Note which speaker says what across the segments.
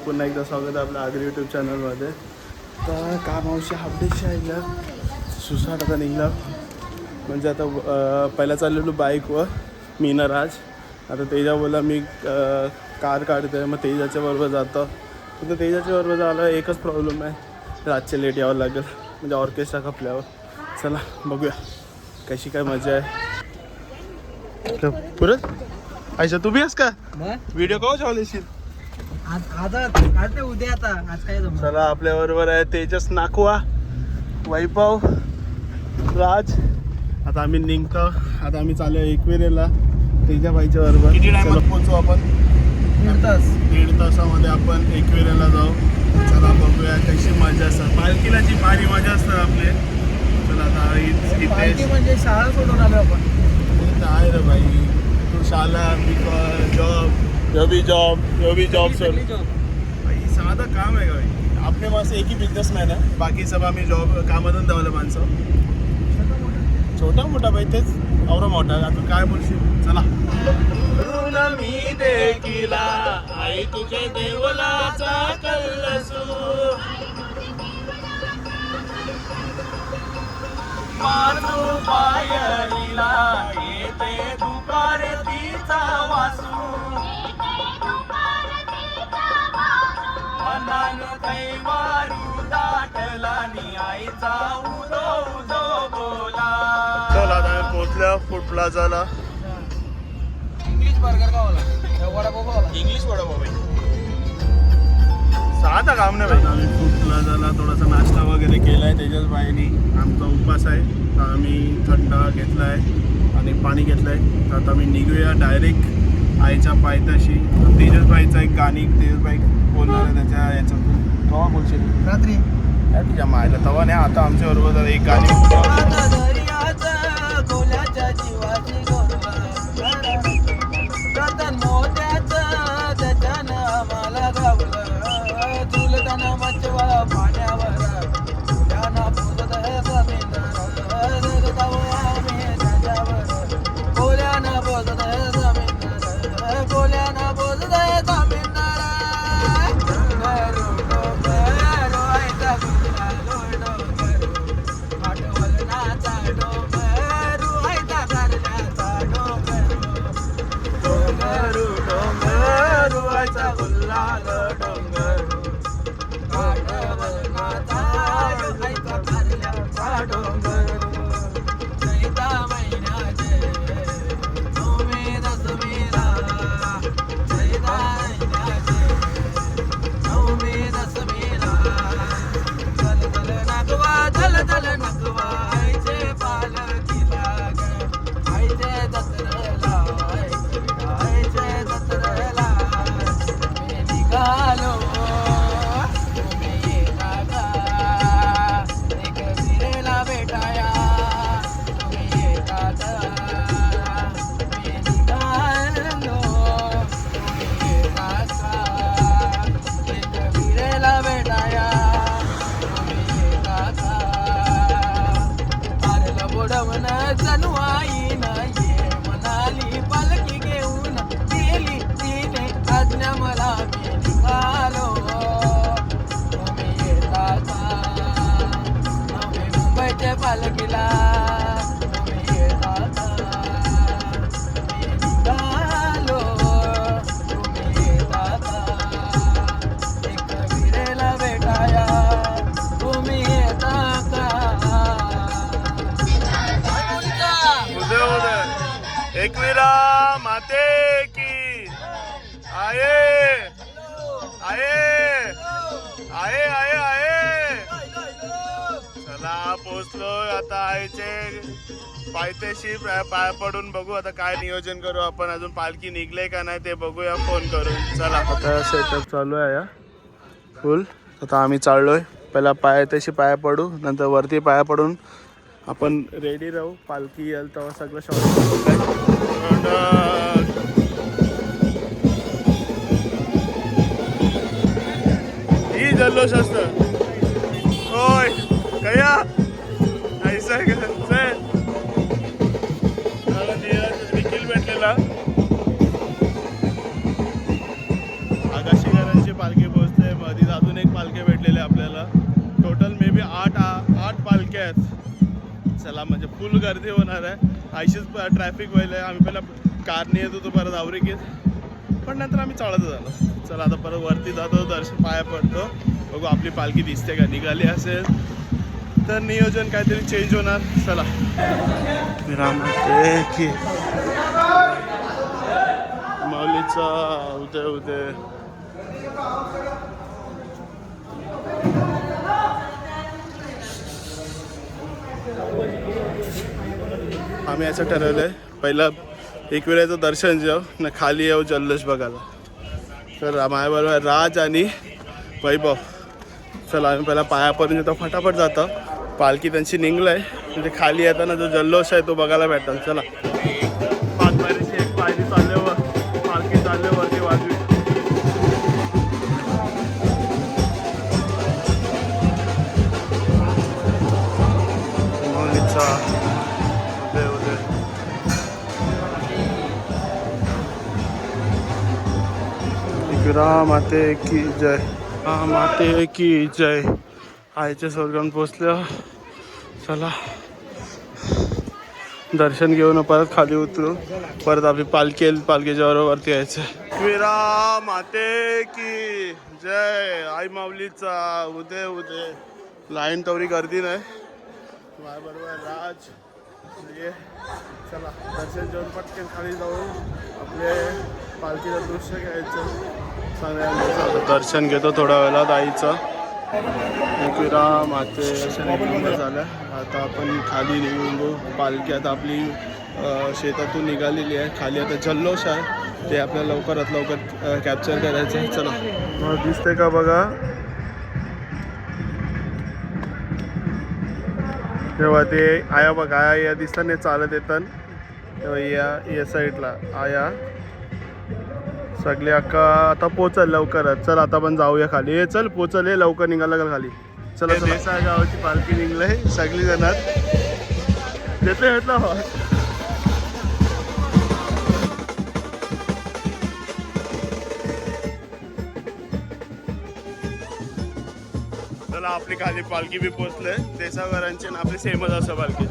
Speaker 1: पुन्हा एकदा स्वागत आहे आपल्या आगरी यूट्यूब चॅनलमध्ये. तर का मावशी अपडेटशी आहे सुसाट आता निघला. म्हणजे आता पहिला चाललेलो बाईकवर मी ना राज. आता तेजा बोला मी कार काढते, मग तेजाच्या बरोबर जातो. तर तेजाच्या बरोबर जायला एकच प्रॉब्लेम आहे, रातचे लेट यावं लागेल म्हणजे ऑर्केस्ट्रा खपल्यावर. चला बघूया कशी काय मजा आहे. तर पुरत आयशा तू बी आहेस का व्हिडिओ कॉल चालवशील
Speaker 2: आज उद्या आता आज काय जमलं.
Speaker 1: चला आपल्या बरोबर आहे तेजस नाकवा, वैभव, राज. आता आम्ही निघतो. आता आम्ही चालू एकविरेला तेजा बाईच्या बरोबर. किती टायमात पोहोचू आपण? 1.5 तासामध्ये आपण एकविरेला जाऊ. चला बघूया कशी मजा असतात. पालखीला जी भारी मजा असतात आपले. चला आता इथे
Speaker 2: म्हणजे शाळा सोडून आलो आपण.
Speaker 1: आहे रे भाई, तू शाळा जॉब सर भाई साधा काम आहे का भाई. आपले माणसं एक ही बिझनेसमॅन आहे, बाकी सब आम्ही जॉब कामातून धावलं माणसं. छोटा मोठा भाई तेच एवढा मोठा. आता काय बोलशील. चला मी देखीला आई तुझे देवलाचा कल्लसू मानू पायरीला येते दुपारे तिचा वासू मनान कैवारू दाटला नि आईचा उदो उदो बोला. चला आता पोचल्या फूड प्लाझाला.
Speaker 2: इंग्लिश बर्गर खावाला, वडापाव खावाला.
Speaker 1: इंग्लिश वडापाव भाई साधा काम नाही भाई. आम्ही फूड प्लाझाला थोडासा नाश्ता वगैरे केला आहे तेजस बाईनी. आमचा उपवास आहे तर आम्ही थंडा घेतला आहे आणि पाणी घेतलं आहे. तर आता आम्ही निघूया डायरेक्ट आईच्या पायथ्याशी. तेजस बाईचं एक गाणी तेजस बाई बोलणार आहे त्याच्या याच्यातून. केव्हा बोलशील?
Speaker 2: रात्री
Speaker 1: तुझ्या मायला तवा नाही. आता आमच्याबरोबर एक गाणी
Speaker 2: पालखीला
Speaker 1: एकविरा माते की आये आये आये आये आये. चला पोचलो आता आईचे पायथ्याशी पाय पडून बघू आता काय नियोजन करू आपण. अजून पालखी निघले का नाही ते बघूया फोन करून. चला आता सेटअप चालू आहे फुल. आता आम्ही चाललोय. पहिला पायथ्याशी पाया पडू, नंतर वरती पाया पडून आपण रेडी राहू. पालखी येईल तेव्हा सगळं शॉर्ट. ही जल्लोष असतं होय कया ऐसा निखिल भेटलेला. आकाशी घरांची पालखी पोहोचते. चला म्हणजे फुल गर्दी होणार आहे. अशीच ट्रॅफिक व्हायला आहे. आम्ही पहिला कारने येत होतो परत आवरेकीत, पण नंतर आम्ही चालतच आलो. चला आता परत वरती जातो, दर्शन पाया पडतो, बघू आपली पालखी दिसते का. निघाली असेल तर नियोजन काहीतरी चेंज होणार. चला की माऊलीचा उदय उदय. आम्ही असं ठरवलंय पहिलं एक वेळेचं दर्शन जाऊ ना खाली येऊ जल्लोष बघायला. तर माझ्याबरोबर राज आणि वैभव. चला आम्ही पहिला पायापर्यंत येतो, फटाफट जातो. पालखी त्यांची निघलंय म्हणजे खाली येताना जो जल्लोष आहे तो बघायला भेटतो. चला पाचपायरीची एक पायरी चालल्यावर पालखी चालल्यावरती वाजवी. उदय उदय. विक्राम माते की जय. हा माते की जय. आईच्या स्वर्गात पोचल्या. चला दर्शन घेऊन परत खाली उतरू. परत आपली पालखीच्या बरोबरती यायचं. विक्राम माते की जय. आई माऊलीचा उदय उदय. लाईन तेवढी गर्दी नाही. माझ्याबरोबर राज. चला दर्शन घेऊन पटकन खाली जाऊन आपले पालखीचं दृश्य घ्यायचं. सगळ्यांचं दर्शन घेतो थोड्या वेळात आईचं. विक्राम माते निघून झालं. आता आपण खाली निघून पालखी आता आपली शेतातून निघालेली आहे. खाली आता जल्लोष आहे, ते आपल्याला लवकरात लवकर कॅप्चर करायचं आहे. चला दिसते का बघा. तेव्हा ते आया बघा, आया या दिसताना चालत येतात. तेव्हा या साईडला आया सगळे अक्का आता पोचल लवकरच. चल आता पण जाऊया खाली. हे चल पोचल, हे लवकर निघाला का खाली. चला देसा गावाची पालखी निघलंय. सगळी जणात देते घेतला. चला आपली खाली पालखी बी पोचले. देसावरांची आणि आपली सेमच असं पालखी.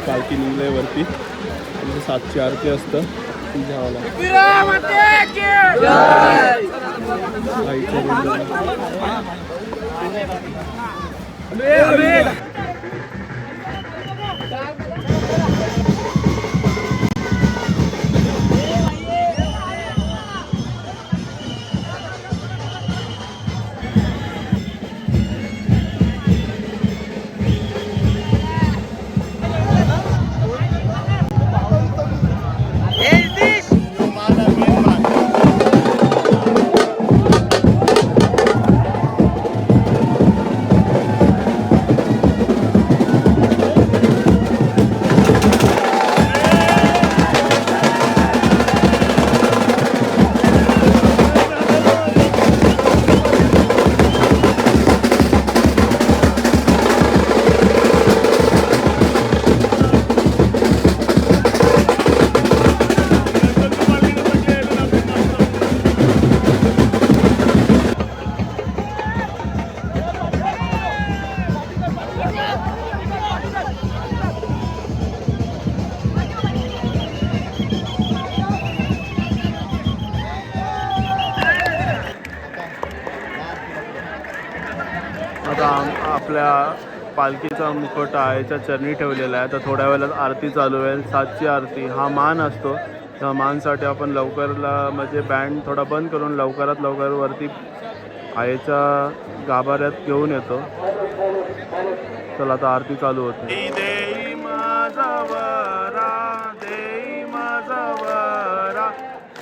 Speaker 1: पालखी निघलंय वरती. 7ची आरती असतं घ्यावं लागतं. आपल्या पालखीचा मुकुट आईच्या चरणी ठेवलेला आहे. तर थोड्या वेळात आरती चालू होईल. 7ची आरती. हा मान असतो. त्या मानसाठी आपण लवकरला म्हणजे बँड थोडा बंद करून लवकरात लवकर वरती आईच्या गाभाऱ्यात घेऊन येतो. चला आता आरती चालू होते. देई माझा वरा, देई माझा वरा,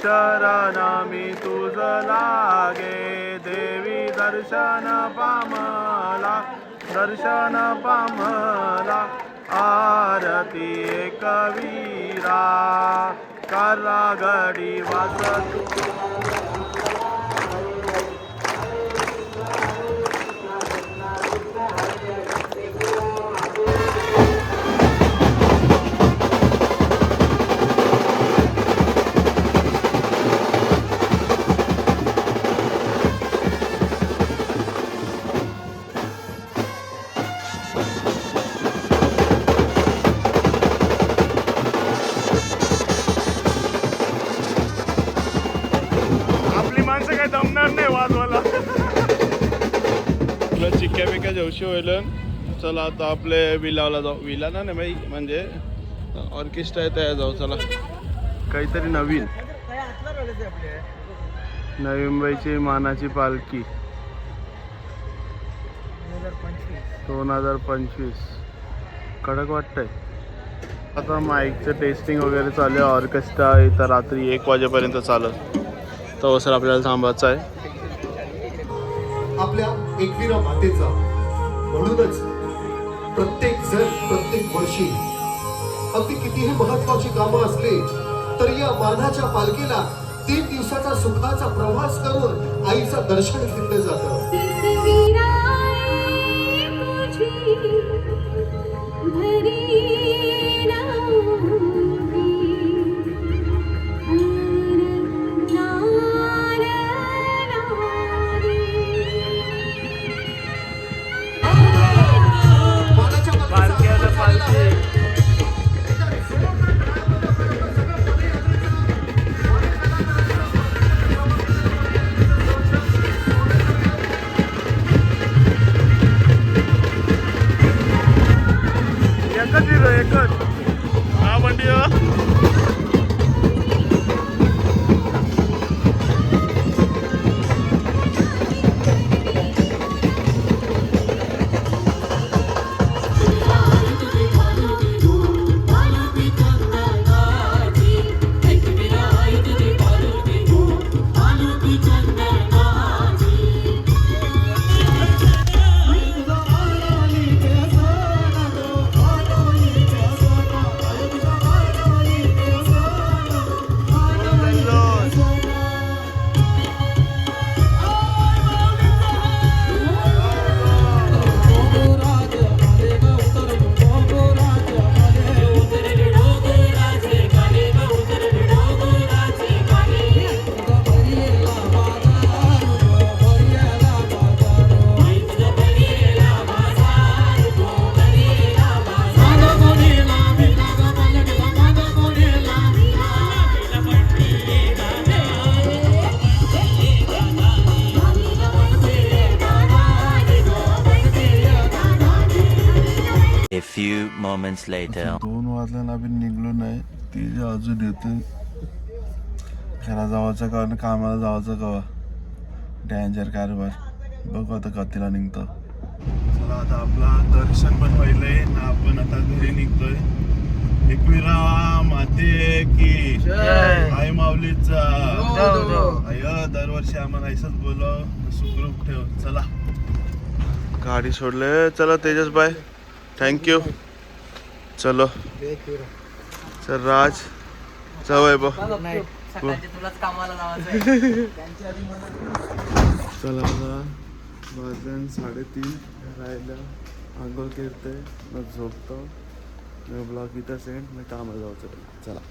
Speaker 1: शरणा मी तुझ लागे, देवी दर्शन पामला, दर्शन पामला, आरती कवीरा, करा गडी वाजत. दमणार नाही वाजवायला. तुला चिक्क्या बिक्या जेवशी होईल. चला आता आपले विलावला जाऊ. विलाना नाही बाई म्हणजे ऑर्केस्ट्रा आहे त्या जाऊ. चला काहीतरी नवीन. नवी मुंबईची मानाची पालखी 2025 कडक वाटतंय. आता माईकचं टेस्टिंग वगैरे चालू आहे. ऑर्केस्ट्रा इथं रात्री 1 वाजेपर्यंत चालत. तो सर आपल्याला थांबायचं आहे.
Speaker 3: आपल्या एकविरा मातेचा म्हणूनच प्रत्येक जण प्रत्येक वर्षी अगदी कितीही महत्वाची कामं असले तरी या मानाच्या पालखीला 3 दिवसाचा सुखाचा प्रवास करून आईचं दर्शन घेतलं जातं.
Speaker 1: एकच हा बंडी
Speaker 4: A few moments later.
Speaker 1: 2 वाजल्याला आम्ही निघलो नाही. ती अजून येते. घरा जावाचं का कामाला जावाचं कवा. डेंजर कारभार. बघू आता कधीला निघतो. चला आता आपला दर्शन पण व्हायलंय ना. आपण आता घरी निघतोय. एकविरा माते की आई माऊलीचा आय. दरवर्षी आम्हाला ऐसच बोलव. सुखरूप ठेव. चला गाडी सोडले. चला तेजस बाय. थँक्यू. चलो सर राज चवय बघ. चला आता वाजन 3:30 राहिलं. आंघोळ करते मग झोपतो. ब्लॉग इथं सेंड मी कामाला जाऊ. चला.